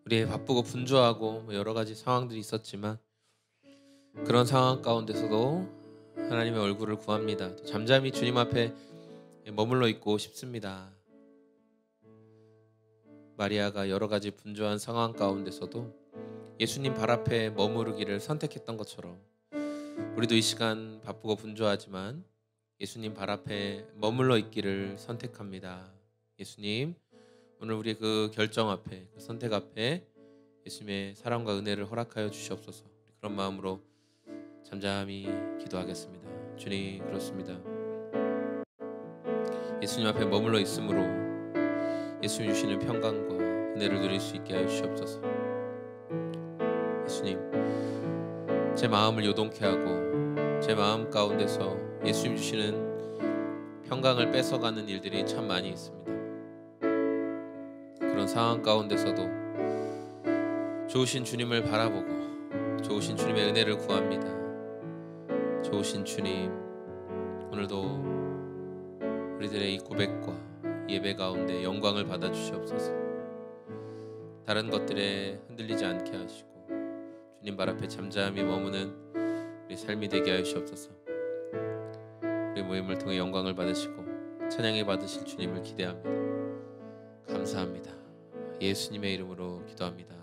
우리 바쁘고 분주하고 여러 가지 상황들이 있었지만 그런 상황 가운데서도 하나님의 얼굴을 구합니다. 또 잠잠히 주님 앞에 머물러 있고 싶습니다. 마리아가 여러 가지 분주한 상황 가운데서도 예수님 발 앞에 머무르기를 선택했던 것처럼 우리도 이 시간 바쁘고 분주하지만 예수님 발 앞에 머물러 있기를 선택합니다. 예수님, 오늘 우리의 그 결정 앞에, 그 선택 앞에 예수님의 사랑과 은혜를 허락하여 주시옵소서. 그런 마음으로 잠잠히 기도하겠습니다. 주님, 그렇습니다. 예수님 앞에 머물러 있으므로 예수님 주시는 평강과 은혜를 누릴 수 있게 하여 주시옵소서. 예수님, 제 마음을 요동케 하고 제 마음 가운데서 예수님 주시는 평강을 뺏어가는 일들이 참 많이 있습니다. 그런 상황 가운데서도 좋으신 주님을 바라보고 좋으신 주님의 은혜를 구합니다. 좋으신 주님, 오늘도 우리들의 이 고백과 예배 가운데 영광을 받아 주시옵소서. 다른 것들에 흔들리지 않게 하시고 주님 발 앞에 잠잠히 머무는 우리 삶이 되게 하여 주시옵소서. 우리 모임을 통해 영광을 받으시고 찬양을 받으실 주님을 기대합니다. 감사합니다. 예수님의 이름으로 기도합니다.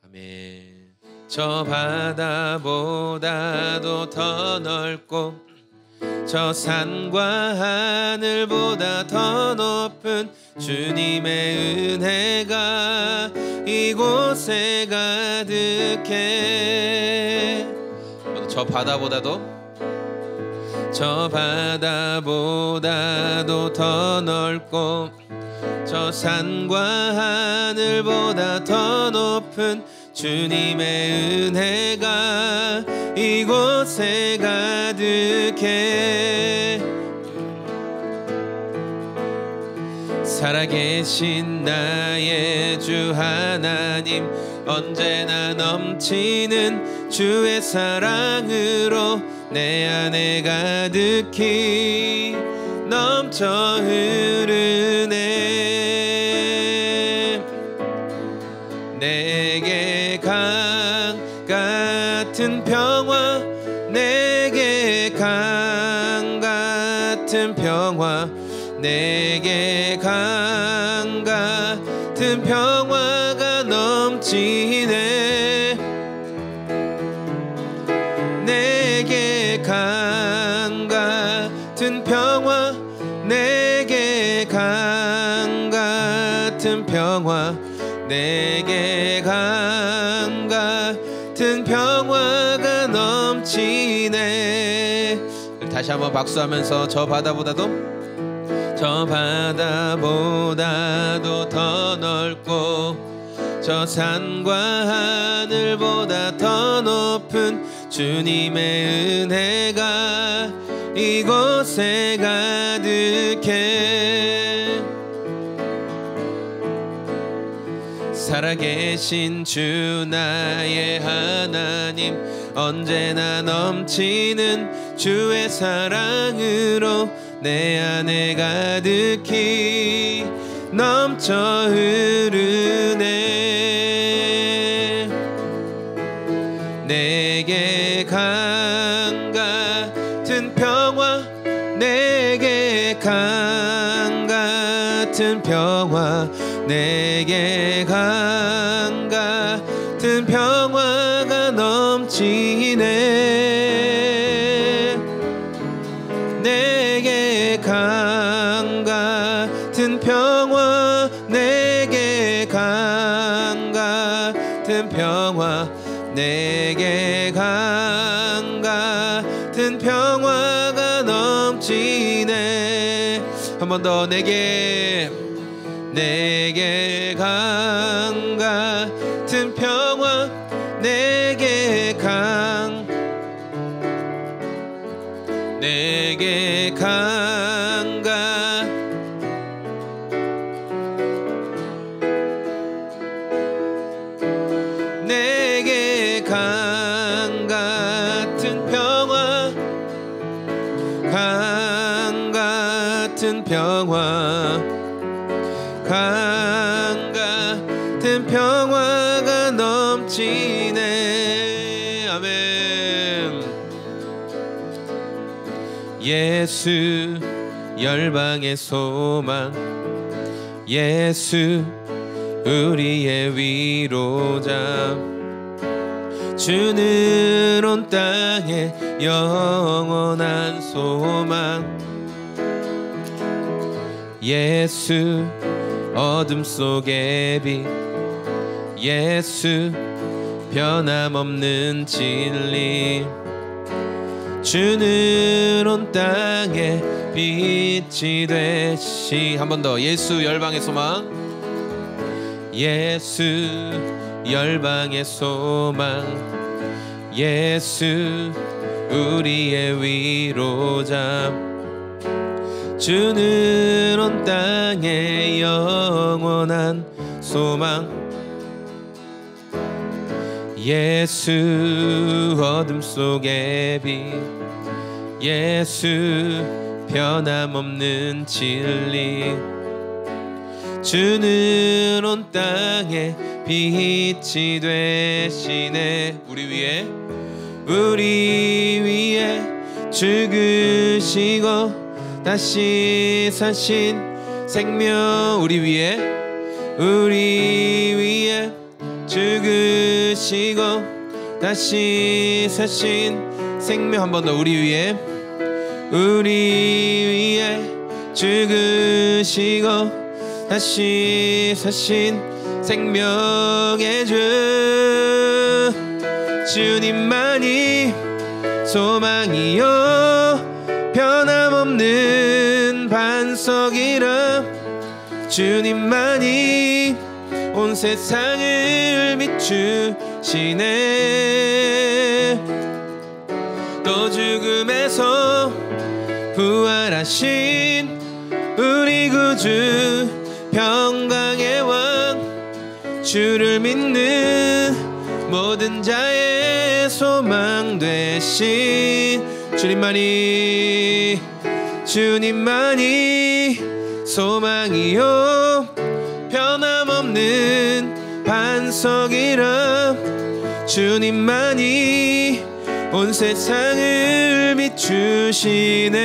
아멘. 저 바다보다도 더 넓고 저 산과 하늘보다 더 높은 주님의 은혜가 이곳에 가득해. 저 바다보다도 더 넓고 저 산과 하늘보다 더 높은 주님의 은혜가 이곳에 가득해. 살아계신 나의 주 하나님, 언제나 넘치는 주의 사랑으로 내 안에 가득히 넘쳐 흐르네. 내게 강 같은 평화, 내게 강 같은 평화, 내게 강 같은 평화가 넘치네. 내게 강 같은 평화, 내게 강 같은 평화, 내게 강 같은 평화가 넘치네. 다시 한번 박수하면서 저 바다보다도 더 넓고 저 산과 하늘보다 더 높은 주님의 은혜가 이곳에 가득해. 살아계신 주 나의 하나님, 언제나 넘치는 주의 사랑으로 내 안에 가득히 넘쳐 흐르네. 내게 강 같은 평화, 내게 강 같은 평화, 내게 강 같은 평화가 넘치네. 내게 강 같은 평화, 내게 강 같은 평화, 내게 강 같은 평화가 넘치네. 한 번 더. 내게 강 같은 평화, 내게 강 같은 평화, 강 같은 평화, 강 같은 평화가 넘치네. 아멘. 예수 열방의 소망, 예수 우리의 위로자, 주는 온 땅에 영원한 소망. 예수 어둠 속의 빛, 예수 변함없는 진리, 주는 온 땅에 빛이 되시. 한 번 더. 예수 열방의 소망, 예수 열방의 소망, 예수 우리의 위로자, 주는 온 땅에 영원한 소망. 예수 어둠 속의 빛, 예수 변함없는 진리, 주는 온 땅에 빛이 되시네. 우리 위에 죽으시고 다시 사신 생명. 우리 위에 죽으시고 다시 사신 생명. 한 번 더. 우리 위에 죽으시고 다시 사신 생명의 주, 주님만이 소망이요 변함없는 반석이라, 주님만이 온 세상을 비추시네. 또 죽음에서 부활하신 우리 구주, 평강의 왕, 주를 믿는 모든 자의 소망 되신 주님만이 소망이요 변함없는 반석이라, 주님만이 온 세상을 비추시네.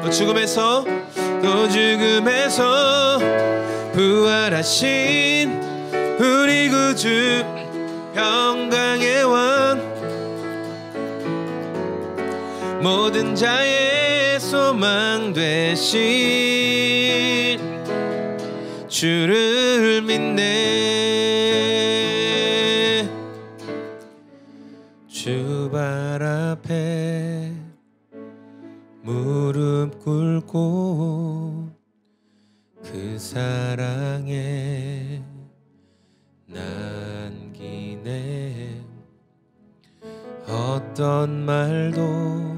또 죽음에서 부활하신 우리 구주, 평강의 왕, 모든 자의 소망 되신 주를 믿네. 주 발 앞에 무릎 꿇고 그 사랑에 남기네. 어떤 말도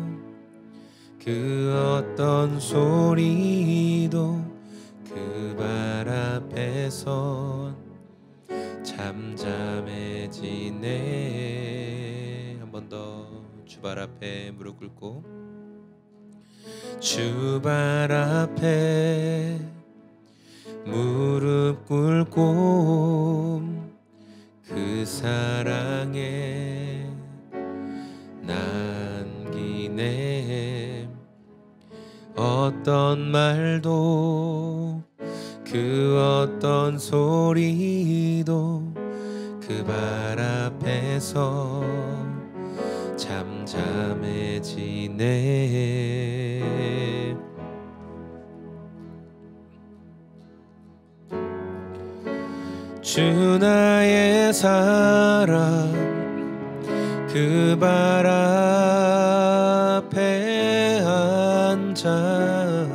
그 어떤 소리도 그 발 앞에선 잠잠해지네. 한 번 더. 주 발 앞에 무릎 꿇고, 주 발 앞에 무릎 꿇고 그 사랑에 남기네. 어떤 말도 그 어떤 소리도 그 발 앞에서 잠잠해지네. 주 나의 사랑 그 발 앞에 앉아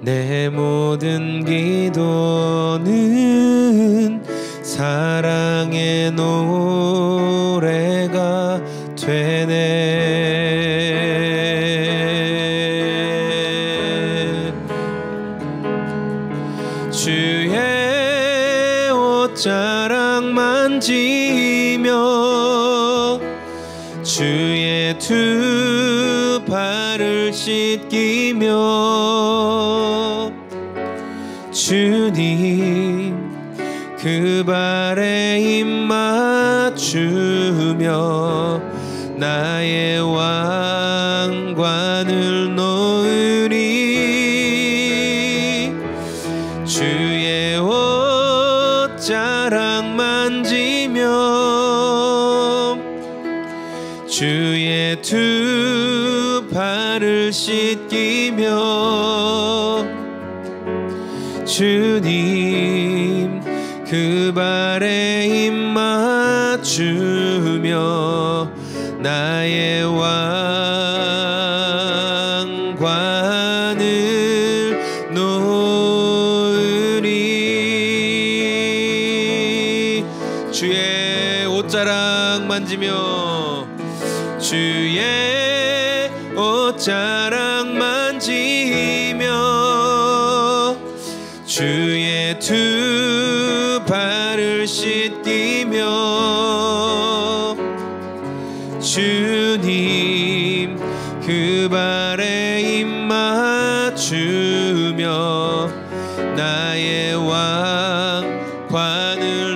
내 모든 기도는 사랑의 노래가 되네. 주의 옷자락 만지며 주의 두 발을 씻기며 주님 그 발에 입 맞추며 나의 왕관을 놓으리. 주의 옷자락 만지며 주의 두 발을 씻기며 주님 그 발에 입 맞추며 나의 왕관을 놓으리. 주의 옷자락 만지며 주의 옷자락 만지며 주의 두 발을 씻기며 주님 그 발에 입 맞추며 나의 왕관을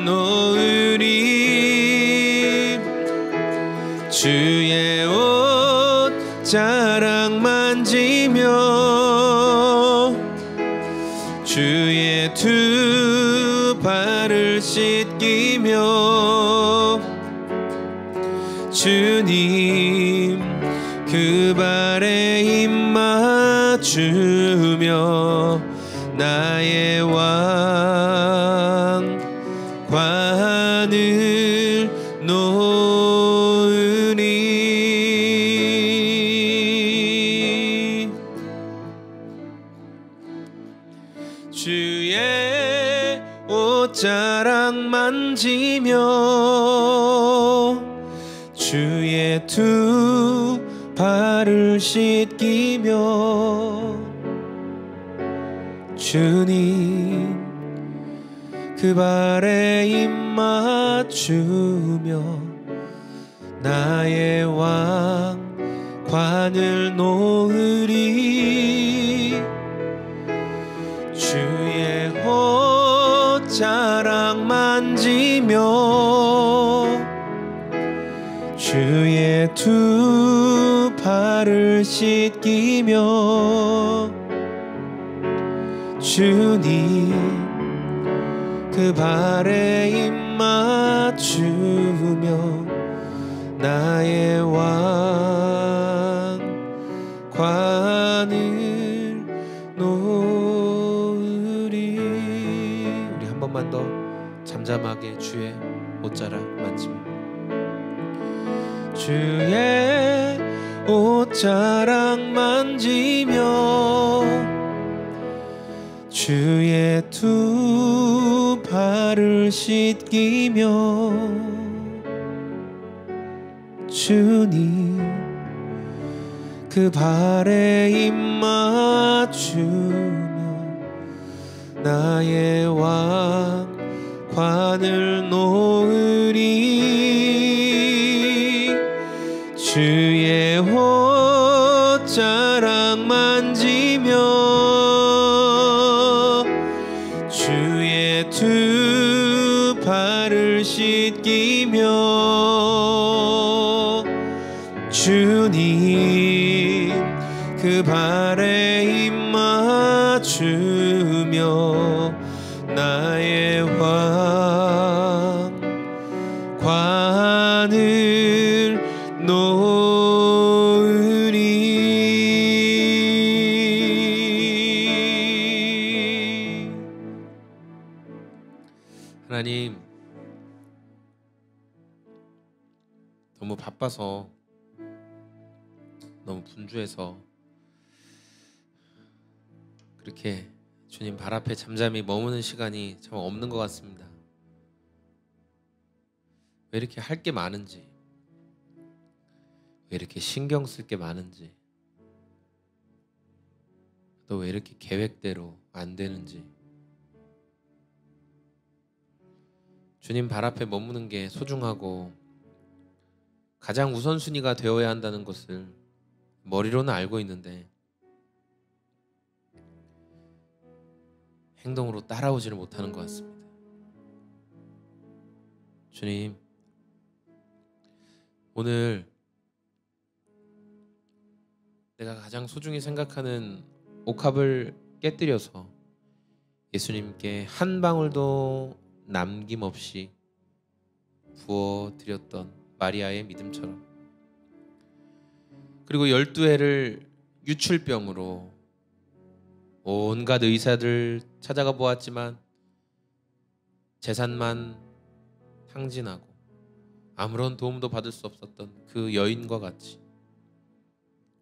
놓으리. 주의 옷자락 만지며 주의 두 발을 씻기며 주님 그 발에 입 맞추며 나의 왕관을 놓으리. 주의 옷자락 만지며 주의 두 발을 씻기며 주님 그 발에 입 맞추며 나의 왕관을 놓으리. 주의 옷자락 만지며 주의 두 발을 씻기며 주님 그 발에 입 맞추며 나의 왕관을 놓으리. 우리 한 번만 더 잠잠하게 주의 옷자락 만지며 주의 옷자락 만지며 주의 두 발을 씻기며 주님 그 발에 입 맞추며 나의 왕관을 놓으리. 주의 옷자락 만지며 주의 두 발을 씻기며 주님 그 발에 입 맞추며 나의 왕관을 놓으리. 하나님, 너무 바빠서 너무 분주해서 그렇게 주님 발 앞에 잠잠히 머무는 시간이 참 없는 것 같습니다. 왜 이렇게 할 게 많은지, 왜 이렇게 신경 쓸 게 많은지, 또 왜 이렇게 계획대로 안 되는지. 주님 발 앞에 머무는 게 소중하고 가장 우선순위가 되어야 한다는 것을 머리로는 알고 있는데 행동으로 따라오지를 못하는 것 같습니다. 주님, 오늘 내가 가장 소중히 생각하는 옥합을 깨뜨려서 예수님께 한 방울도 남김없이 부어드렸던 마리아의 믿음처럼, 그리고 12해를 유출병으로 온갖 의사들 찾아가 보았지만 재산만 탕진하고 아무런 도움도 받을 수 없었던 그 여인과 같이,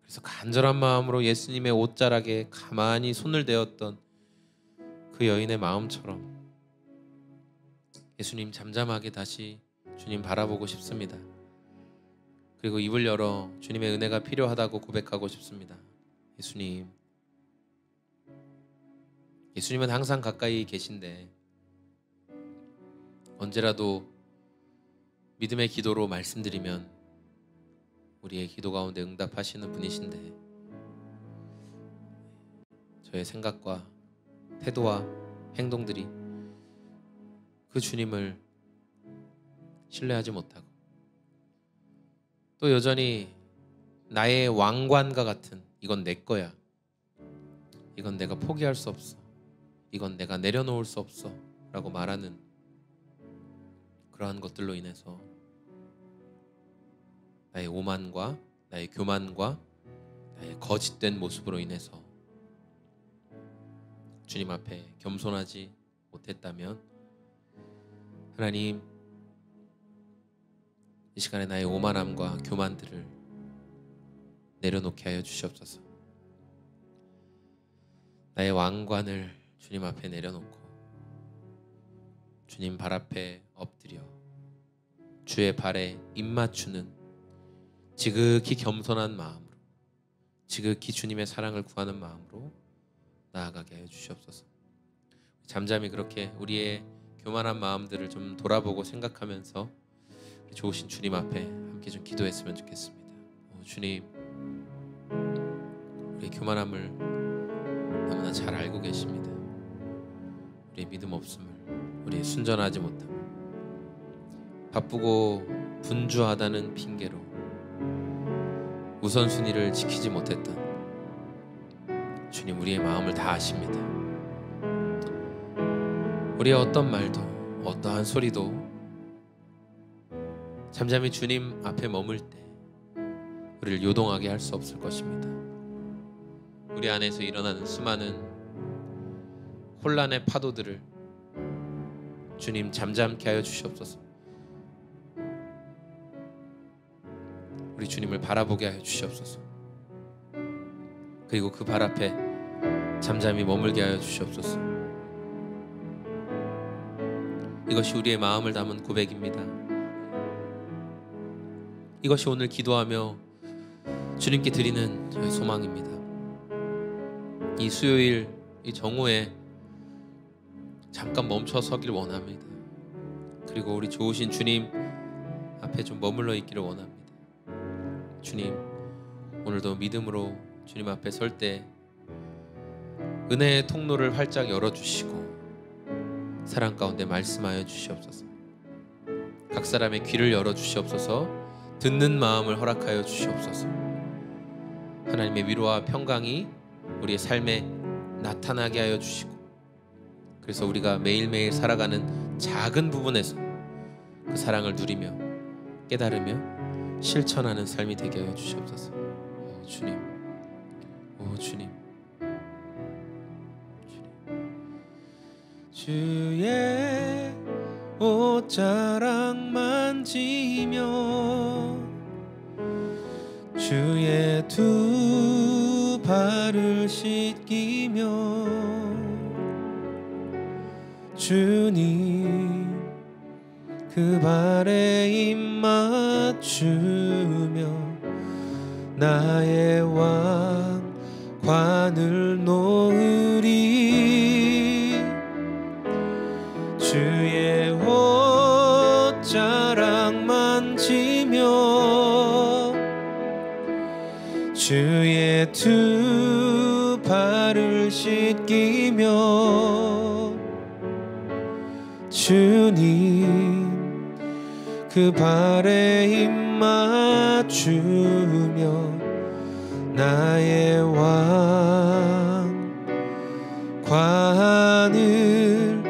그래서 간절한 마음으로 예수님의 옷자락에 가만히 손을 대었던 그 여인의 마음처럼 예수님 잠잠하게 다시 주님 바라보고 싶습니다. 그리고 입을 열어 주님의 은혜가 필요하다고 고백하고 싶습니다. 예수님은 항상 가까이 계신데 언제라도 믿음의 기도로 말씀드리면 우리의 기도 가운데 응답하시는 분이신데, 저의 생각과 태도와 행동들이 그 주님을 신뢰하지 못하고 또 여전히 나의 왕관과 같은 이건 내 거야, 이건 내가 포기할 수 없어, 이건 내가 내려놓을 수 없어 라고 말하는 그러한 것들로 인해서 나의 오만과 나의 교만과 나의 거짓된 모습으로 인해서 주님 앞에 겸손하지 못했다면, 하나님, 이 시간에 나의 오만함과 교만들을 내려놓게 하여 주시옵소서. 나의 왕관을 주님 앞에 내려놓고 주님 발 앞에 엎드려 주의 발에 입맞추는 지극히 겸손한 마음으로, 지극히 주님의 사랑을 구하는 마음으로 나아가게 하여 주시옵소서. 잠잠히 그렇게 우리의 교만한 마음들을 좀 돌아보고 생각하면서 좋으신 주님 앞에 함께 좀 기도했으면 좋겠습니다. 주님, 우리의 교만함을 너무나 잘 알고 계십니다. 우리의 믿음 없음을, 우리의 순전하지 못함을, 바쁘고 분주하다는 핑계로 우선순위를 지키지 못했던 주님, 우리의 마음을 다 아십니다. 우리의 어떤 말도 어떠한 소리도 잠잠히 주님 앞에 머물 때 우리를 요동하게 할 수 없을 것입니다. 우리 안에서 일어나는 수많은 혼란의 파도들을 주님 잠잠케 하여 주시옵소서. 우리 주님을 바라보게 하여 주시옵소서. 그리고 그 발 앞에 잠잠히 머물게 하여 주시옵소서. 이것이 우리의 마음을 담은 고백입니다. 이것이 오늘 기도하며 주님께 드리는 저의 소망입니다. 이 수요일, 이 정오에 잠깐 멈춰 서길 원합니다. 그리고 우리 좋으신 주님 앞에 좀 머물러 있기를 원합니다. 주님, 오늘도 믿음으로 주님 앞에 설 때 은혜의 통로를 활짝 열어주시고 사랑 가운데 말씀하여 주시옵소서. 각 사람의 귀를 열어주시옵소서. 듣는 마음을 허락하여 주시옵소서. 하나님의 위로와 평강이 우리의 삶에 나타나게 하여 주시고, 그래서 우리가 매일매일 살아가는 작은 부분에서 그 사랑을 누리며 깨달으며 실천하는 삶이 되게 하여 주시옵소서. 오 주님, 오 주님, 주의 옷자락 만지며 주의 두 발을 씻기며 주님 그 발에 입 맞추며 나의 왕관을 놓으리. 주의 옷자락 만지며 주의 두 발을 씻기며 주님 그 발에 입 맞추며 나의 왕 관을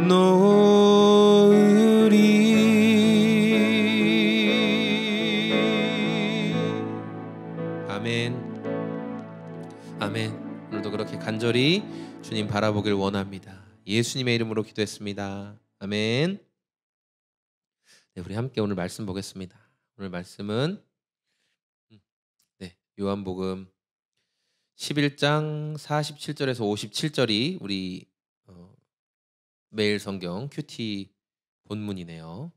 놓으리. 아멘. 아멘. 오늘도 그렇게 간절히 주님 바라보길 원합니다. 예수님의 이름으로 기도했습니다. 아멘. 네, 우리 함께 오늘 말씀 보겠습니다. 오늘 말씀은 요한복음 11장 47절에서 57절이 우리 매일 성경 큐티 본문이네요.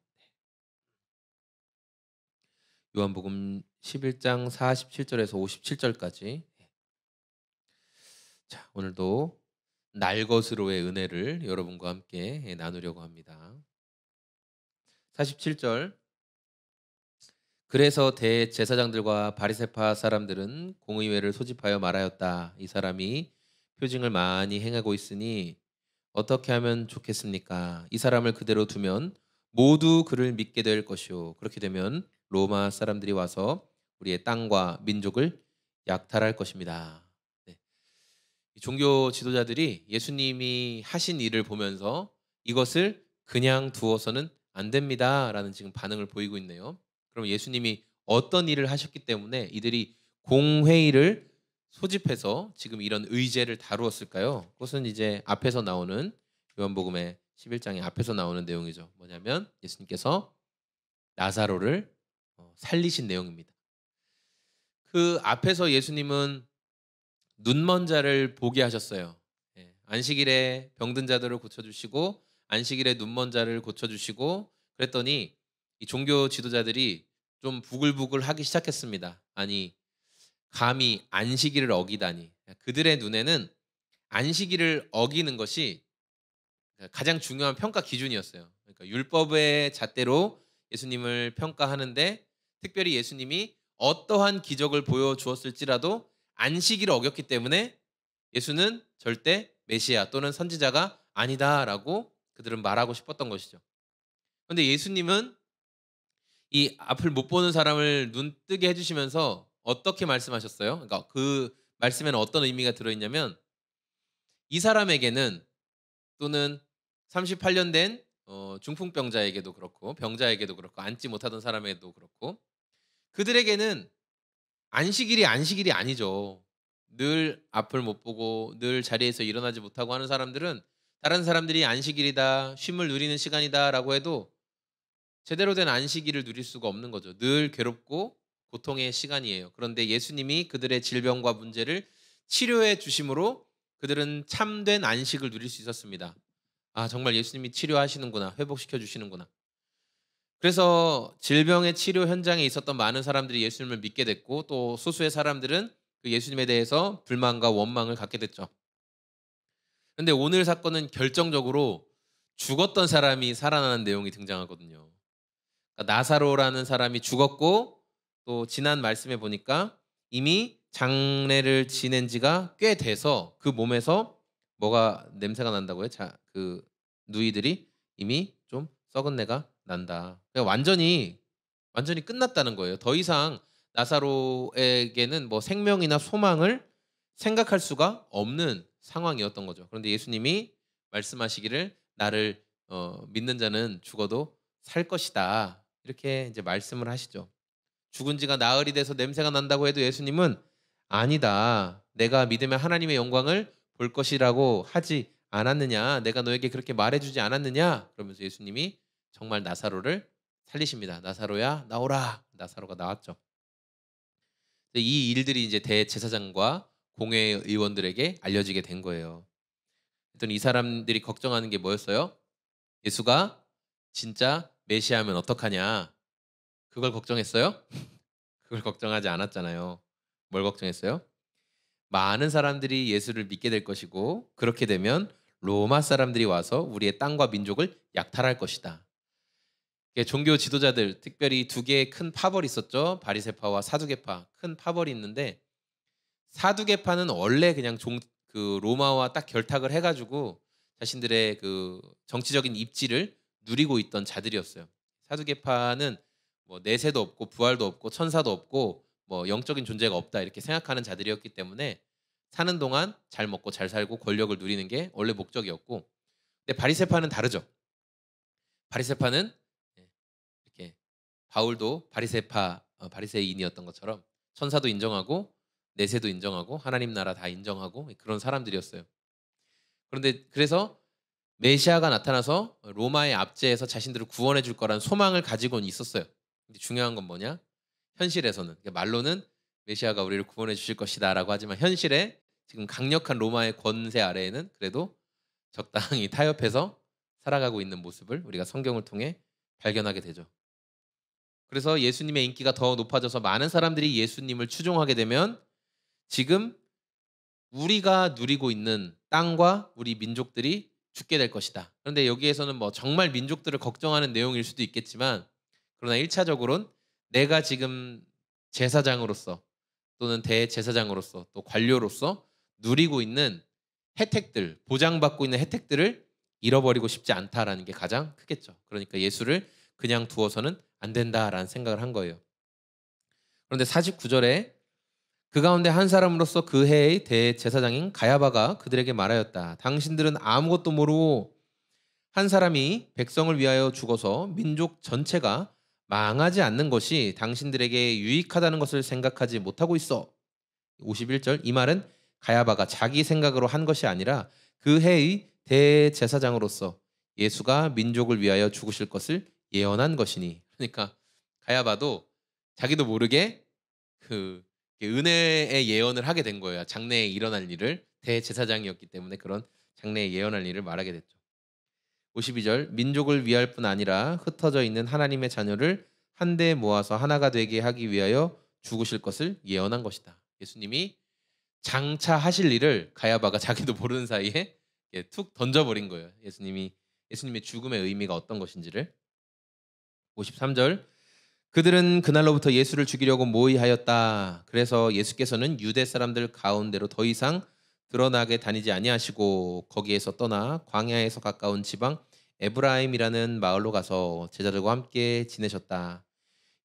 요한복음 11장 47절에서 57절까지. 자, 오늘도 날 것으로의 은혜를 여러분과 함께 나누려고 합니다. 47절. 그래서 대제사장들과 바리새파 사람들은 공의회를 소집하여 말하였다. 이 사람이 표징을 많이 행하고 있으니 어떻게 하면 좋겠습니까? 이 사람을 그대로 두면 모두 그를 믿게 될 것이요. 그렇게 되면 로마 사람들이 와서 우리의 땅과 민족을 약탈할 것입니다. 네. 종교 지도자들이 예수님이 하신 일을 보면서 이것을 그냥 두어서는 안 됩니다라는 지금 반응을 보이고 있네요. 그럼 예수님이 어떤 일을 하셨기 때문에 이들이 공회의를 소집해서 지금 이런 의제를 다루었을까요? 그것은 이제 앞에서 나오는 요한복음의 11장의 앞에서 나오는 내용이죠. 뭐냐면 예수님께서 나사로를 살리신 내용입니다. 그 앞에서 예수님은 눈먼 자를 보게 하셨어요. 안식일에 병든 자들을 고쳐주시고 안식일에 눈먼 자를 고쳐주시고 그랬더니 이 종교 지도자들이 좀 부글부글 하기 시작했습니다. 아니, 감히 안식일을 어기다니. 그들의 눈에는 안식일을 어기는 것이 가장 중요한 평가 기준이었어요. 그러니까 율법의 잣대로 예수님을 평가하는데 특별히 예수님이 어떠한 기적을 보여주었을지라도 안식일을 어겼기 때문에 예수는 절대 메시아 또는 선지자가 아니다라고 그들은 말하고 싶었던 것이죠. 그런데 예수님은 이 앞을 못 보는 사람을 눈 뜨게 해주시면서 어떻게 말씀하셨어요? 그러니까 그 말씀에는 어떤 의미가 들어있냐면 이 사람에게는 또는 38년 된 중풍병자에게도 그렇고 병자에게도 그렇고 앉지 못하던 사람에게도 그렇고 그들에게는 안식일이 아니죠. 늘 앞을 못 보고 늘 자리에서 일어나지 못하고 하는 사람들은 다른 사람들이 안식일이다, 쉼을 누리는 시간이다라고 해도 제대로 된 안식일을 누릴 수가 없는 거죠. 늘 괴롭고 고통의 시간이에요. 그런데 예수님이 그들의 질병과 문제를 치료해 주심으로 그들은 참된 안식을 누릴 수 있었습니다. 아, 정말 예수님이 치료하시는구나, 회복시켜 주시는구나. 그래서 질병의 치료 현장에 있었던 많은 사람들이 예수님을 믿게 됐고 또 소수의 사람들은 그 예수님에 대해서 불만과 원망을 갖게 됐죠. 그런데 오늘 사건은 결정적으로 죽었던 사람이 살아나는 내용이 등장하거든요. 그러니까 나사로라는 사람이 죽었고 또 지난 말씀에 보니까 이미 장례를 지낸 지가 꽤 돼서 그 몸에서 뭐가 냄새가 난다고요? 그 누이들이 이미 좀 썩은 내가 난다. 그러니까 완전히 끝났다는 거예요. 더 이상 나사로에게는 뭐 생명이나 소망을 생각할 수가 없는 상황이었던 거죠. 그런데 예수님이 말씀하시기를 나를 믿는 자는 죽어도 살 것이다. 이렇게 이제 말씀을 하시죠. 죽은 지가 나흘이 돼서 냄새가 난다고 해도 예수님은 아니다. 내가 믿으면 하나님의 영광을 볼 것이라고 하지 않았느냐. 내가 너에게 그렇게 말해주지 않았느냐. 그러면서 예수님이 정말 나사로를 살리십니다. 나사로야 나오라. 나사로가 나왔죠. 이 일들이 이제 대제사장과 공회 의원들에게 알려지게 된 거예요. 그랬더니 이 사람들이 걱정하는 게 뭐였어요? 예수가 진짜 메시아면 어떡하냐. 그걸 걱정했어요? 그걸 걱정하지 않았잖아요. 뭘 걱정했어요? 많은 사람들이 예수를 믿게 될 것이고 그렇게 되면 로마 사람들이 와서 우리의 땅과 민족을 약탈할 것이다. 종교 지도자들, 특별히 두 개의 큰 파벌이 있었죠. 바리새파와 사두개파. 큰 파벌이 있는데 사두개파는 원래 그냥 그 로마와 딱 결탁을 해가지고 자신들의 그 정치적인 입지를 누리고 있던 자들이었어요. 사두개파는 뭐 내세도 없고 부활도 없고 천사도 없고 뭐 영적인 존재가 없다 이렇게 생각하는 자들이었기 때문에 사는 동안 잘 먹고 잘 살고 권력을 누리는 게 원래 목적이었고, 근데 바리새파는 다르죠. 바리새파는 이렇게 바울도 바리새인이었던 것처럼 천사도 인정하고 내세도 인정하고 하나님 나라 다 인정하고 그런 사람들이었어요. 그런데 그래서 메시아가 나타나서 로마의 압제에서 자신들을 구원해 줄 거라는 소망을 가지고는 있었어요. 근데 중요한 건 뭐냐? 현실에서는, 말로는 메시아가 우리를 구원해 주실 것이다라고 하지만 현실에 지금 강력한 로마의 권세 아래에는 그래도 적당히 타협해서 살아가고 있는 모습을 우리가 성경을 통해 발견하게 되죠. 그래서 예수님의 인기가 더 높아져서 많은 사람들이 예수님을 추종하게 되면 지금 우리가 누리고 있는 땅과 우리 민족들이 죽게 될 것이다. 그런데 여기에서는 뭐 정말 민족들을 걱정하는 내용일 수도 있겠지만, 그러나 1차적으로는 내가 지금 제사장으로서 또는 대제사장으로서 또 관료로서 누리고 있는 혜택들, 보장받고 있는 혜택들을 잃어버리고 싶지 않다라는 게 가장 크겠죠. 그러니까 예수를 그냥 두어서는 안 된다라는 생각을 한 거예요. 그런데 49절에 그 가운데 한 사람으로서 그 해의 대제사장인 가야바가 그들에게 말하였다. 당신들은 아무것도 모르고 한 사람이 백성을 위하여 죽어서 민족 전체가 망하지 않는 것이 당신들에게 유익하다는 것을 생각하지 못하고 있어. 51절, 이 말은 가야바가 자기 생각으로 한 것이 아니라 그 해의 대제사장으로서 예수가 민족을 위하여 죽으실 것을 예언한 것이니. 그러니까 가야바도 자기도 모르게 그 은혜의 예언을 하게 된 거예요. 장래에 일어날 일을. 대제사장이었기 때문에 그런 장래에 예언할 일을 말하게 됐죠. 52절, 민족을 위할 뿐 아니라 흩어져 있는 하나님의 자녀를 한데 모아서 하나가 되게 하기 위하여 죽으실 것을 예언한 것이다. 예수님이 장차 하실 일을 가야바가 자기도 모르는 사이에 툭 던져버린 거예요. 예수님의 죽음의 의미가 어떤 것인지를. 53절, 그들은 그날로부터 예수를 죽이려고 모의하였다. 그래서 예수께서는 유대 사람들 가운데로 더 이상 드러나게 다니지 아니하시고 거기에서 떠나 광야에서 가까운 지방 에브라임이라는 마을로 가서 제자들과 함께 지내셨다.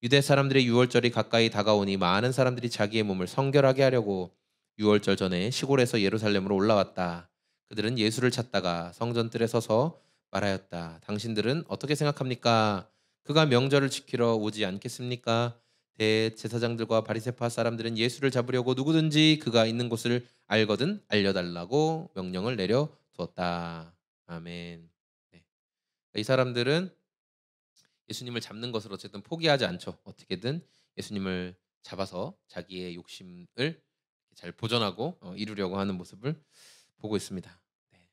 유대 사람들의 유월절이 가까이 다가오니 많은 사람들이 자기의 몸을 성결하게 하려고 유월절 전에 시골에서 예루살렘으로 올라왔다. 그들은 예수를 찾다가 성전 뜰에 서서 말하였다. 당신들은 어떻게 생각합니까? 그가 명절을 지키러 오지 않겠습니까? 대제사장들과 바리새파 사람들은 예수를 잡으려고 누구든지 그가 있는 곳을 알거든 알려달라고 명령을 내려 두었다. 아멘. 네. 이 사람들은 예수님을 잡는 것을 어쨌든 포기하지 않죠. 어떻게든 예수님을 잡아서 자기의 욕심을 잘 보존하고 이루려고 하는 모습을 보고 있습니다. 네.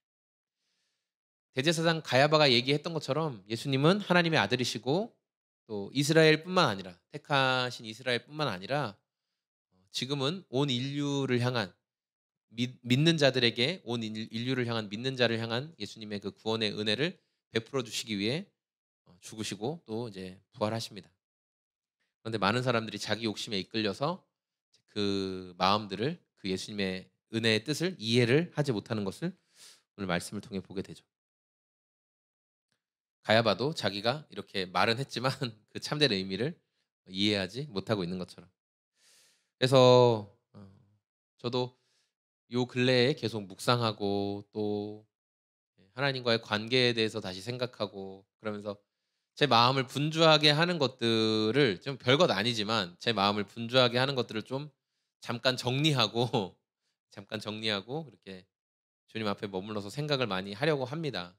대제사장 가야바가 얘기했던 것처럼 예수님은 하나님의 아들이시고 또 이스라엘뿐만 아니라 택하신 이스라엘뿐만 아니라 지금은 온 인류를 향한 믿는 자들에게 온 인류를 향한 믿는 자를 향한 예수님의 그 구원의 은혜를 베풀어 주시기 위해 죽으시고 또 이제 부활하십니다. 그런데 많은 사람들이 자기 욕심에 이끌려서 그 마음들을 그 예수님의 은혜의 뜻을 이해를 하지 못하는 것을 오늘 말씀을 통해 보게 되죠. 가야바도 자기가 이렇게 말은 했지만 그 참된 의미를 이해하지 못하고 있는 것처럼. 그래서 저도 요 근래에 계속 묵상하고 또 하나님과의 관계에 대해서 다시 생각하고 그러면서 제 마음을 분주하게 하는 것들을 좀 별것 아니지만 제 마음을 분주하게 하는 것들을 좀 잠깐 정리하고 잠깐 정리하고 이렇게 주님 앞에 머물러서 생각을 많이 하려고 합니다.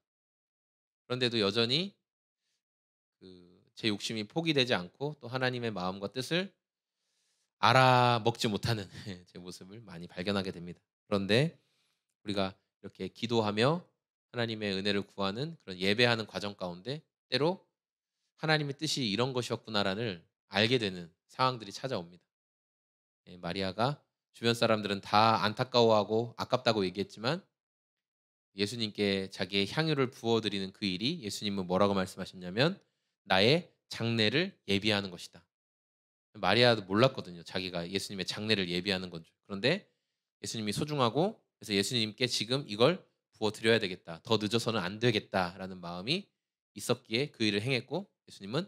그런데도 여전히 제 욕심이 포기되지 않고 또 하나님의 마음과 뜻을 알아먹지 못하는 제 모습을 많이 발견하게 됩니다. 그런데 우리가 이렇게 기도하며 하나님의 은혜를 구하는 그런 예배하는 과정 가운데 때로 하나님의 뜻이 이런 것이었구나라는 알게 되는 상황들이 찾아옵니다. 마리아가 주변 사람들은 다 안타까워하고 아깝다고 얘기했지만 예수님께 자기의 향유를 부어드리는 그 일이 예수님은 뭐라고 말씀하셨냐면 나의 장례를 예비하는 것이다. 마리아도 몰랐거든요. 자기가 예수님의 장례를 예비하는 건 줄. 그런데 예수님이 소중하고 그래서 예수님께 지금 이걸 부어드려야 되겠다. 더 늦어서는 안 되겠다라는 마음이 있었기에 그 일을 행했고, 예수님은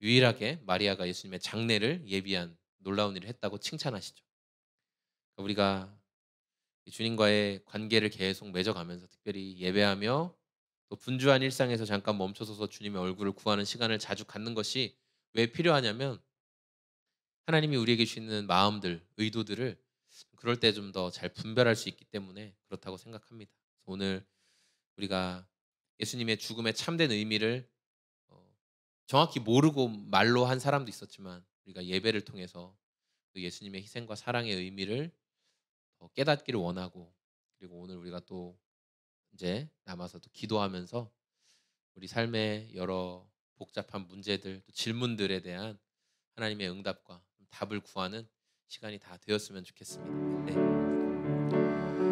유일하게 마리아가 예수님의 장례를 예비한 놀라운 일을 했다고 칭찬하시죠. 우리가 주님과의 관계를 계속 맺어가면서 특별히 예배하며 또 분주한 일상에서 잠깐 멈춰서서 주님의 얼굴을 구하는 시간을 자주 갖는 것이 왜 필요하냐면, 하나님이 우리에게 주시는 마음들, 의도들을 그럴 때 좀 더 잘 분별할 수 있기 때문에 그렇다고 생각합니다. 오늘 우리가 예수님의 죽음의 참된 의미를 정확히 모르고 말로 한 사람도 있었지만, 우리가 예배를 통해서 그 예수님의 희생과 사랑의 의미를 더 깨닫기를 원하고, 그리고 오늘 우리가 또 이제 남아서 또 기도하면서 우리 삶의 여러 복잡한 문제들, 또 질문들에 대한 하나님의 응답과 답을 구하는 시간이 다 되었으면 좋겠습니다. 네.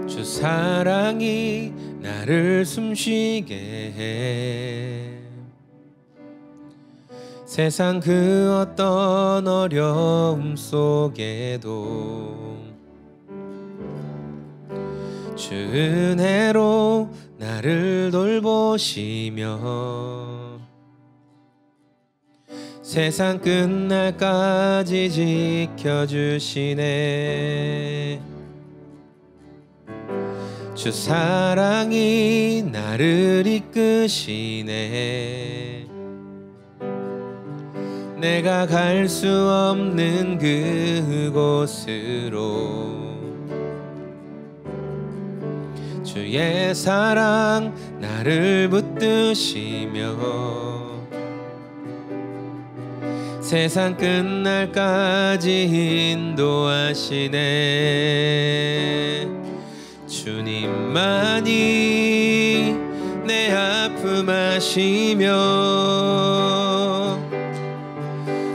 주 사랑이 나를 숨쉬게 해 세상 그 어떤 어려움 속에도 주 은혜로 나를 돌보시며 세상 끝날까지 지켜주시네. 주 사랑이 나를 이끄시네. 내가 갈 수 없는 그곳으로 주의 사랑 나를 붙드시며 세상 끝날까지 인도하시네. 주님만이 내 아픔 아시며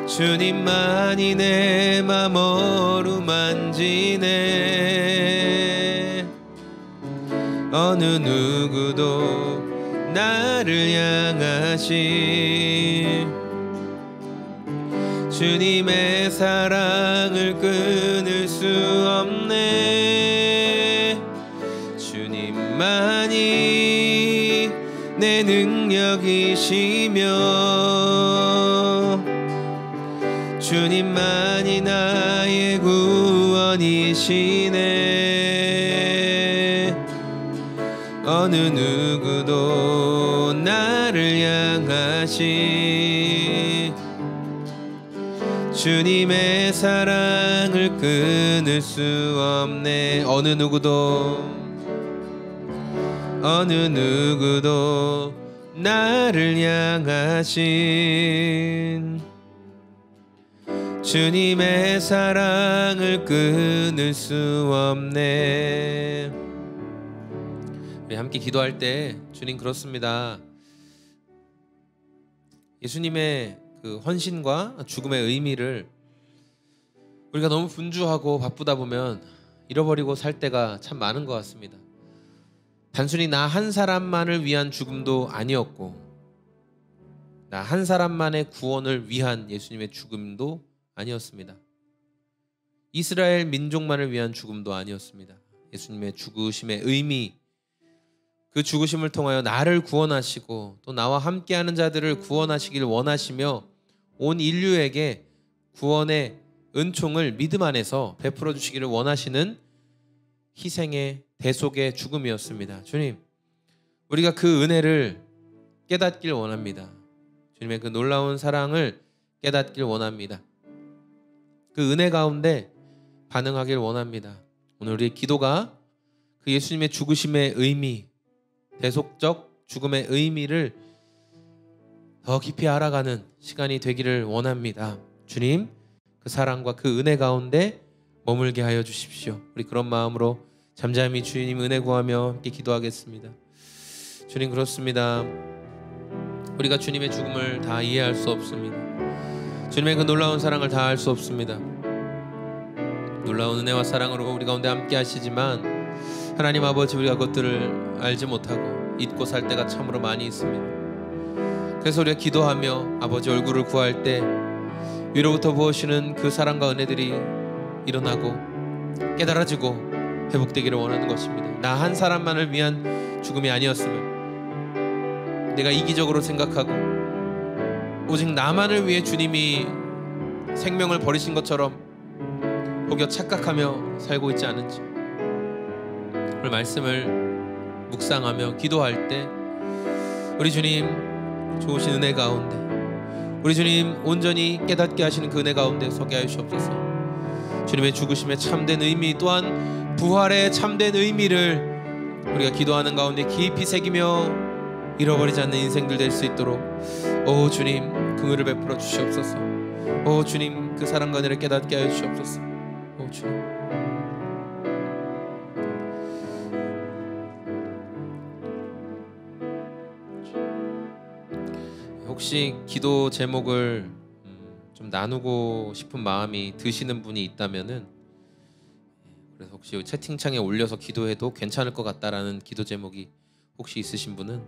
주님만이 내 맘 어루만지네. 어느 누구도 나를 향하시 주님의 사랑을 끊을 수 없네. 주님만이 내 능력이시며 주님만이 나의 구원이시네. 어느 누구도 나를 향하시 주님의 사랑을 끊을 수 없네. 어느 누구도 나를 향하신 주님의 사랑을 끊을 수 없네. 우리 함께 기도할 때 주님 그렇습니다. 예수님의 그 헌신과 죽음의 의미를 우리가 너무 분주하고 바쁘다 보면 잃어버리고 살 때가 참 많은 것 같습니다. 단순히 나 한 사람만을 위한 죽음도 아니었고, 나 한 사람만의 구원을 위한 예수님의 죽음도 아니었습니다. 이스라엘 민족만을 위한 죽음도 아니었습니다. 예수님의 죽으심의 의미, 그 죽으심을 통하여 나를 구원하시고 또 나와 함께하는 자들을 구원하시길 원하시며 온 인류에게 구원의 은총을 믿음 안에서 베풀어 주시기를 원하시는 희생의 대속의 죽음이었습니다. 주님, 우리가 그 은혜를 깨닫길 원합니다. 주님의 그 놀라운 사랑을 깨닫길 원합니다. 그 은혜 가운데 반응하길 원합니다. 오늘 우리의 기도가 그 예수님의 죽으심의 의미, 대속적 죽음의 의미를 더 깊이 알아가는 시간이 되기를 원합니다. 주님, 그 사랑과 그 은혜 가운데 머물게 하여 주십시오. 우리 그런 마음으로 잠잠히 주님 은혜 구하며 함께 기도하겠습니다. 주님, 그렇습니다. 우리가 주님의 죽음을 다 이해할 수 없습니다. 주님의 그 놀라운 사랑을 다 알 수 없습니다. 놀라운 은혜와 사랑으로 우리 가운데 함께 하시지만 하나님 아버지, 우리가 그것들을 알지 못하고 잊고 살 때가 참으로 많이 있습니다. 그래서 우리가 기도하며 아버지 얼굴을 구할 때 위로부터 부어주시는 그 사랑과 은혜들이 일어나고 깨달아지고 회복되기를 원하는 것입니다. 나 한 사람만을 위한 죽음이 아니었음을, 내가 이기적으로 생각하고 오직 나만을 위해 주님이 생명을 버리신 것처럼 혹여 착각하며 살고 있지 않은지, 오늘 말씀을 묵상하며 기도할 때 우리 주님 좋으신 은혜 가운데, 우리 주님 온전히 깨닫게 하시는 그 은혜 가운데 서게 하여 주옵소서. 주님의 죽으심의 참된 의미, 또한 부활의 참된 의미를 우리가 기도하는 가운데 깊이 새기며 잃어버리지 않는 인생들 될 수 있도록 오 주님 긍휼을 베풀어 주시옵소서. 오 주님 그 사랑과 은혜를 깨닫게 하여 주시옵소서. 오 주님, 혹시 기도 제목을 좀 나누고 싶은 마음이 드시는 분이 있다면은, 그래서 혹시 채팅창에 올려서 기도해도 괜찮을 것 같다라는 기도 제목이 혹시 있으신 분은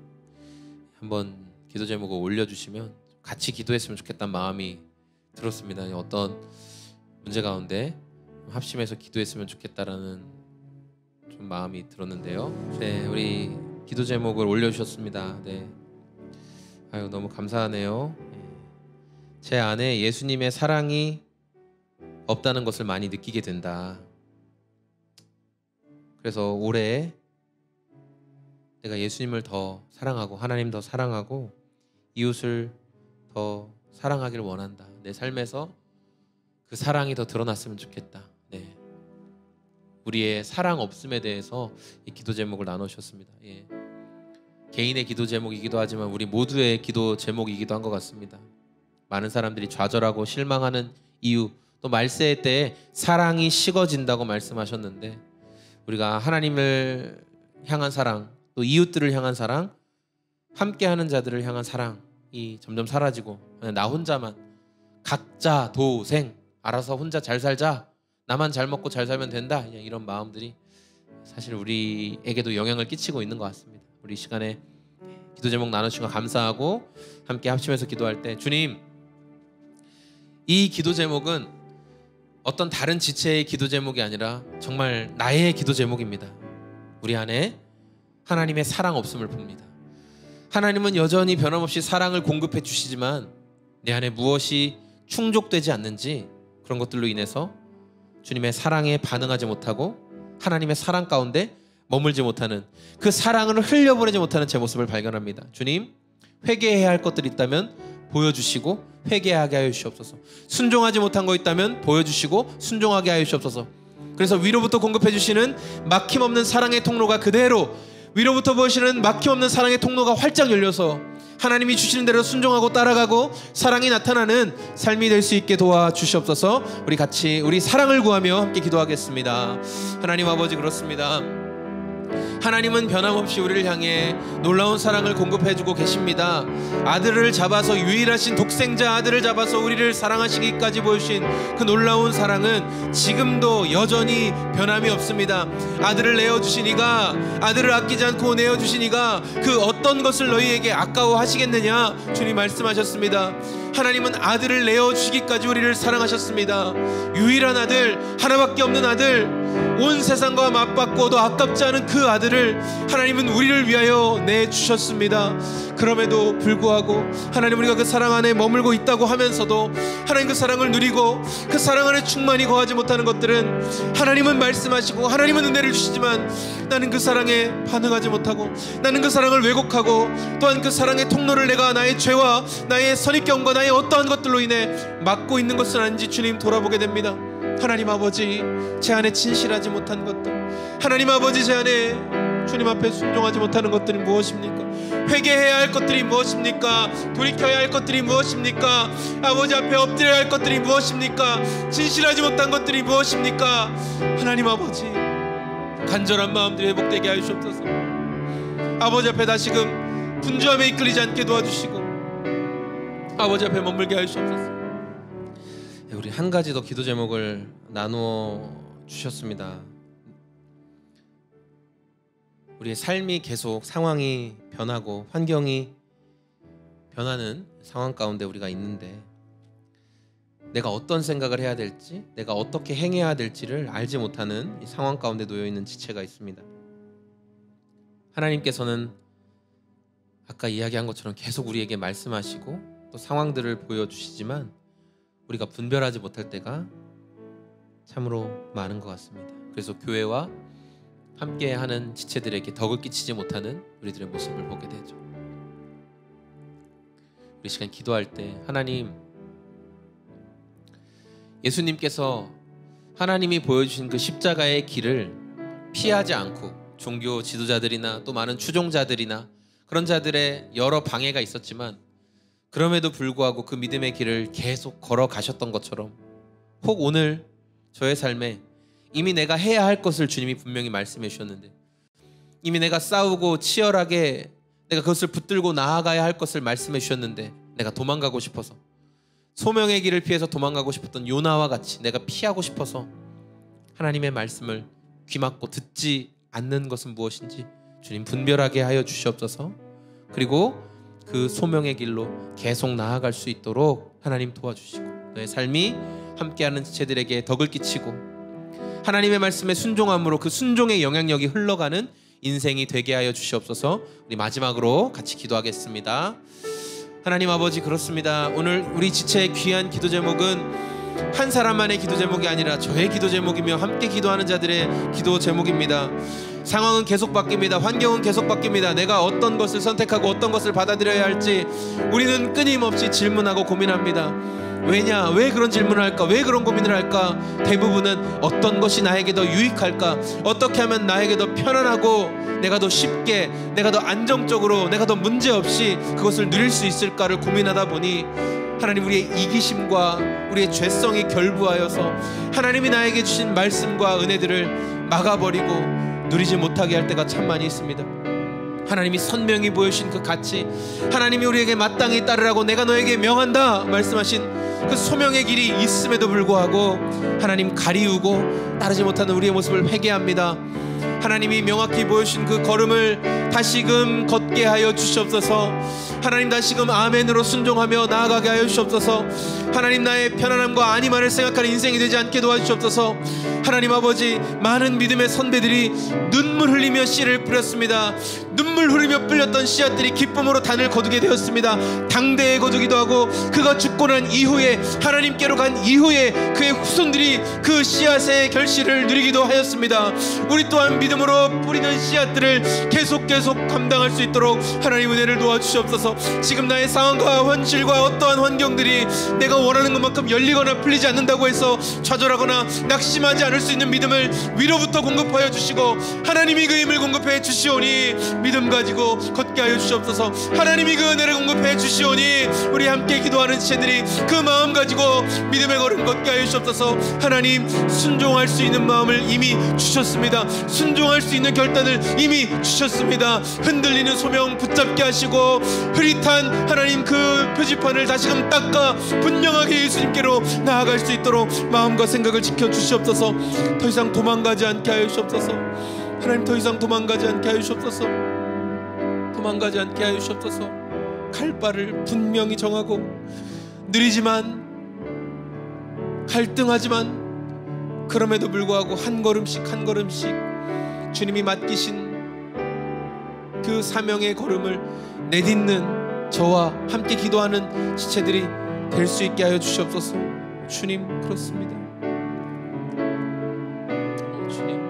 한번 기도 제목을 올려주시면 같이 기도했으면 좋겠다는 마음이 들었습니다. 어떤 문제 가운데 합심해서 기도했으면 좋겠다라는 좀 마음이 들었는데요. 네, 우리 기도 제목을 올려주셨습니다. 네, 아유 너무 감사하네요. 제 안에 예수님의 사랑이 없다는 것을 많이 느끼게 된다. 그래서 올해 내가 예수님을 더 사랑하고 하나님 더 사랑하고 이웃을 더 사랑하기를 원한다. 내 삶에서 그 사랑이 더 드러났으면 좋겠다. 네, 우리의 사랑 없음에 대해서 이 기도 제목을 나누셨습니다. 예. 개인의 기도 제목이기도 하지만 우리 모두의 기도 제목이기도 한 것 같습니다. 많은 사람들이 좌절하고 실망하는 이유, 또 말세 때 사랑이 식어진다고 말씀하셨는데, 우리가 하나님을 향한 사랑, 또 이웃들을 향한 사랑, 함께하는 자들을 향한 사랑이 점점 사라지고 나 혼자만 각자 도생, 알아서 혼자 잘 살자, 나만 잘 먹고 잘 살면 된다, 이런 마음들이 사실 우리에게도 영향을 끼치고 있는 것 같습니다. 우리 시간에 기도 제목 나누신 거 감사하고 함께 합심해서 기도할 때, 주님, 이 기도 제목은 어떤 다른 지체의 기도 제목이 아니라 정말 나의 기도 제목입니다. 우리 안에 하나님의 사랑 없음을 봅니다. 하나님은 여전히 변함없이 사랑을 공급해 주시지만 내 안에 무엇이 충족되지 않는지, 그런 것들로 인해서 주님의 사랑에 반응하지 못하고 하나님의 사랑 가운데 머물지 못하는, 그 사랑을 흘려보내지 못하는 제 모습을 발견합니다. 주님, 회개해야 할 것들이 있다면 보여주시고 회개하게 하여 주시옵소서. 순종하지 못한 거 있다면 보여주시고 순종하게 하여 주시옵소서. 그래서 위로부터 공급해 주시는 막힘없는 사랑의 통로가 그대로, 위로부터 보시는 막힘없는 사랑의 통로가 활짝 열려서 하나님이 주시는 대로 순종하고 따라가고 사랑이 나타나는 삶이 될 수 있게 도와주시옵소서. 우리 같이 우리 사랑을 구하며 함께 기도하겠습니다. 하나님 아버지, 그렇습니다. 하나님은 변함없이 우리를 향해 놀라운 사랑을 공급해주고 계십니다. 아들을 잡아서, 유일하신 독생자 아들을 잡아서 우리를 사랑하시기까지 보여주신 그 놀라운 사랑은 지금도 여전히 변함이 없습니다. 아들을 내어주신 이가, 아들을 아끼지 않고 내어주신 이가 그 어떤 것을 너희에게 아까워하시겠느냐, 주님 말씀하셨습니다. 하나님은 아들을 내어주시기까지 우리를 사랑하셨습니다. 유일한 아들, 하나밖에 없는 아들, 온 세상과 맞바꿔도 아깝지 않은 그 아들을 하나님은 우리를 위하여 내주셨습니다. 그럼에도 불구하고 하나님, 우리가 그 사랑 안에 머물고 있다고 하면서도 하나님 그 사랑을 누리고 그 사랑 안에 충만히 거하지 못하는 것들은, 하나님은 말씀하시고 하나님은 은혜를 주시지만 나는 그 사랑에 반응하지 못하고, 나는 그 사랑을 왜곡하고, 또한 그 사랑의 통로를 내가 나의 죄와 나의 선입견과 나의 어떠한 것들로 인해 막고 있는 것은 아닌지 주님 돌아보게 됩니다. 하나님 아버지, 제 안에 진실하지 못한 것들, 하나님 아버지, 제 안에 주님 앞에 순종하지 못하는 것들이 무엇입니까? 회개해야 할 것들이 무엇입니까? 돌이켜야 할 것들이 무엇입니까? 아버지 앞에 엎드려야 할 것들이 무엇입니까? 진실하지 못한 것들이 무엇입니까? 하나님 아버지, 간절한 마음들이 회복되게 하여 주옵소서. 아버지 앞에 다시금 분주함에 이끌리지 않게 도와주시고 아버지 앞에 머물게 하여 주옵소서. 우리 한 가지 더 기도 제목을 나누어 주셨습니다. 우리의 삶이 계속 상황이 변하고 환경이 변하는 상황 가운데 우리가 있는데, 내가 어떤 생각을 해야 될지, 내가 어떻게 행해야 될지를 알지 못하는 이 상황 가운데 놓여 있는 지체가 있습니다. 하나님께서는 아까 이야기한 것처럼 계속 우리에게 말씀하시고 또 상황들을 보여주시지만 우리가 분별하지 못할 때가 참으로 많은 것 같습니다. 그래서 교회와 함께하는 지체들에게 덕을 끼치지 못하는 우리들의 모습을 보게 되죠. 우리 시간 기도할 때 하나님, 예수님께서 하나님이 보여주신 그 십자가의 길을 피하지 않고 종교 지도자들이나 또 많은 추종자들이나 그런 자들의 여러 방해가 있었지만 그럼에도 불구하고 그 믿음의 길을 계속 걸어가셨던 것처럼 혹 오늘 저의 삶에 이미 내가 해야 할 것을 주님이 분명히 말씀해 주셨는데 이미 내가 싸우고 치열하게 내가 그것을 붙들고 나아가야 할 것을 말씀해 주셨는데 내가 도망가고 싶어서 소명의 길을 피해서 도망가고 싶었던 요나와 같이 내가 피하고 싶어서 하나님의 말씀을 귀막고 듣지 않는 것은 무엇인지 주님 분별하게 하여 주시옵소서. 그리고 그 소명의 길로 계속 나아갈 수 있도록 하나님 도와주시고 너의 삶이 함께하는 지체들에게 덕을 끼치고 하나님의 말씀에 순종함으로 그 순종의 영향력이 흘러가는 인생이 되게 하여 주시옵소서. 우리 마지막으로 같이 기도하겠습니다. 하나님 아버지, 그렇습니다. 오늘 우리 지체의 귀한 기도 제목은 한 사람만의 기도 제목이 아니라 저의 기도 제목이며 함께 기도하는 자들의 기도 제목입니다. 상황은 계속 바뀝니다. 환경은 계속 바뀝니다. 내가 어떤 것을 선택하고 어떤 것을 받아들여야 할지 우리는 끊임없이 질문하고 고민합니다. 왜냐? 왜 그런 질문을 할까? 왜 그런 고민을 할까? 대부분은 어떤 것이 나에게 더 유익할까? 어떻게 하면 나에게 더 편안하고 내가 더 쉽게, 내가 더 안정적으로, 내가 더 문제없이 그것을 누릴 수 있을까를 고민하다 보니 하나님, 우리의 이기심과 우리의 죄성이 결부하여서 하나님이 나에게 주신 말씀과 은혜들을 막아버리고 누리지 못하게 할 때가 참 많이 있습니다. 하나님이 선명히 보여주신 그 가치, 하나님이 우리에게 마땅히 따르라고 내가 너에게 명한다 말씀하신 그 소명의 길이 있음에도 불구하고 하나님 가리우고 따르지 못하는 우리의 모습을 회개합니다. 하나님이 명확히 보여주신 그 걸음을 다시금 걷게 하여 주시옵소서. 하나님, 다시금 아멘으로 순종하며 나아가게 하여 주시옵소서. 하나님, 나의 편안함과 안위만을 생각하는 인생이 되지 않게 도와주시옵소서. 하나님 아버지, 많은 믿음의 선배들이 눈물 흘리며 씨를 뿌렸습니다. 눈물 흘리며 뿌렸던 씨앗들이 기쁨으로 단을 거두게 되었습니다. 당대에 거두기도 하고 그가 죽고 난 이후에 하나님께로 간 이후에 그의 후손들이 그 씨앗의 결실을 누리기도 하였습니다. 우리 또한 믿음으로 뿌리는 씨앗들을 계속 감당할 수 있도록 하나님 은혜를 도와주시옵소서. 지금 나의 상황과 현실과 어떠한 환경들이 내가 원하는 것만큼 열리거나 풀리지 않는다고 해서 좌절하거나 낙심하지 않을 수 있는 믿음을 위로부터 공급하여 주시고 하나님이 그 힘을 공급해 주시오니 믿음 가지고 걷게 하여 주시옵소서. 하나님이 그 은혜를 공급해 주시오니 우리 함께 기도하는 지체들이 그 마음 가지고 믿음의 걸음 걷게 하여 주시옵소서. 하나님, 순종할 수 있는 마음을 이미 주셨습니다. 순종할 수 있는 결단을 이미 주셨습니다. 흔들리는 소명 붙잡게 하시고 흐릿한 하나님 그 표지판을 다시금 닦아 분명하게 예수님께로 나아갈 수 있도록 마음과 생각을 지켜주시옵소서. 더 이상 도망가지 않게 하여 주시옵소서. 하나님, 더 이상 도망가지 않게 하여 주시옵소서. 도망가지 않게 하여 주시옵소서. 갈 바를 분명히 정하고 느리지만 갈등하지만 그럼에도 불구하고 한 걸음씩 한 걸음씩 주님이 맡기신 그 사명의 걸음을 내딛는 저와 함께 기도하는 지체들이 될 수 있게 하여 주시옵소서. 주님, 그렇습니다. 주님,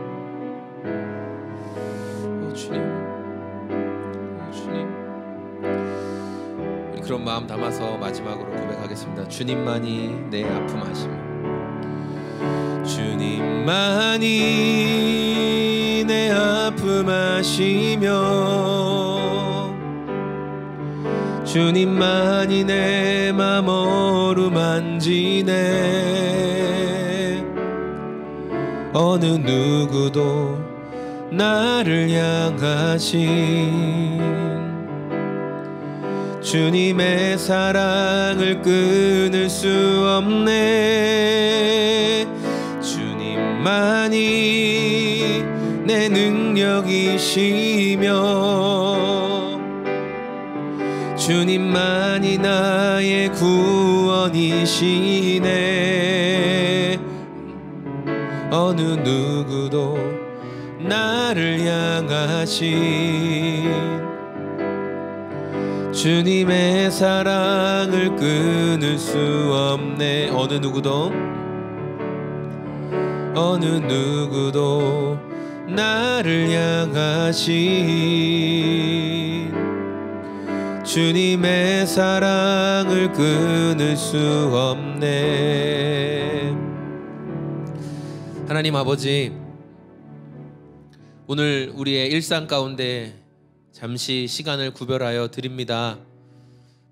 주님, 우리 그런 마음 담아서 마지막으로 고백하겠습니다. 주님만이 내 아픔 아시며, 주님만이 내 아픔 아시며, 주님만이 내 맘 어루만지네. 어느 누구도 나를 향하신 주님의 사랑을 끊을 수 없네. 주님만이 내 능력이시며 주님만이 나의 구원이시네. 어느 누구도 나를 향하신 주님의 사랑을 끊을 수 없네. 어느 누구도 나를 향하신 주님의 사랑을 끊을 수 없네. 하나님 아버지, 오늘 우리의 일상 가운데 잠시 시간을 구별하여 드립니다.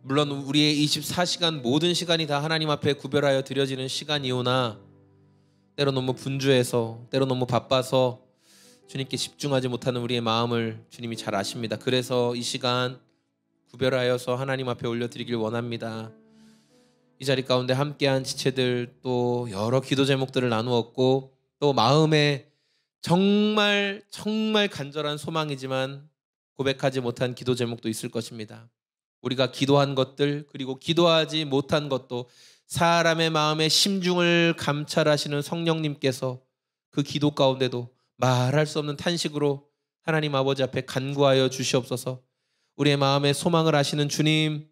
물론 우리의 24시간 모든 시간이 다 하나님 앞에 구별하여 드려지는 시간이오나 때로 너무 분주해서, 때로 너무 바빠서 주님께 집중하지 못하는 우리의 마음을 주님이 잘 아십니다. 그래서 이 시간 구별하여서 하나님 앞에 올려드리길 원합니다. 이 자리 가운데 함께한 지체들, 또 여러 기도 제목들을 나누었고, 또 마음에 정말 간절한 소망이지만 고백하지 못한 기도 제목도 있을 것입니다. 우리가 기도한 것들, 그리고 기도하지 못한 것도 사람의 마음의 심중을 감찰하시는 성령님께서 그 기도 가운데도 말할 수 없는 탄식으로 하나님 아버지 앞에 간구하여 주시옵소서. 우리의 마음의 소망을 아시는 주님,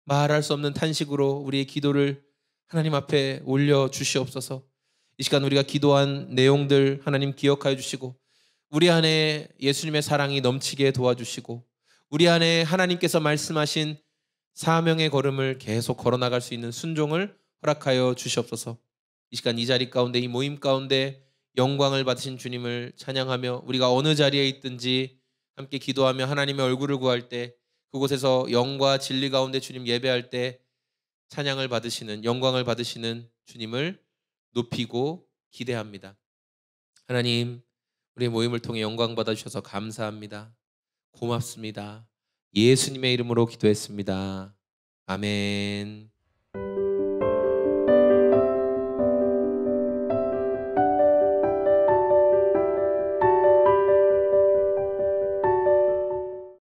말할 수 없는 탄식으로 우리의 기도를 하나님 앞에 올려 주시옵소서. 이 시간 우리가 기도한 내용들 하나님 기억하여 주시고, 우리 안에 예수님의 사랑이 넘치게 도와주시고, 우리 안에 하나님께서 말씀하신 사명의 걸음을 계속 걸어나갈 수 있는 순종을 허락하여 주시옵소서. 이 시간 이 자리 가운데, 이 모임 가운데 영광을 받으신 주님을 찬양하며, 우리가 어느 자리에 있든지 함께 기도하며 하나님의 얼굴을 구할 때, 그곳에서 영과 진리 가운데 주님 예배할 때 찬양을 받으시는, 영광을 받으시는 주님을 높이고 기대합니다. 하나님, 우리의 모임을 통해 영광 받아주셔서 감사합니다. 고맙습니다. 예수님의 이름으로 기도했습니다. 아멘.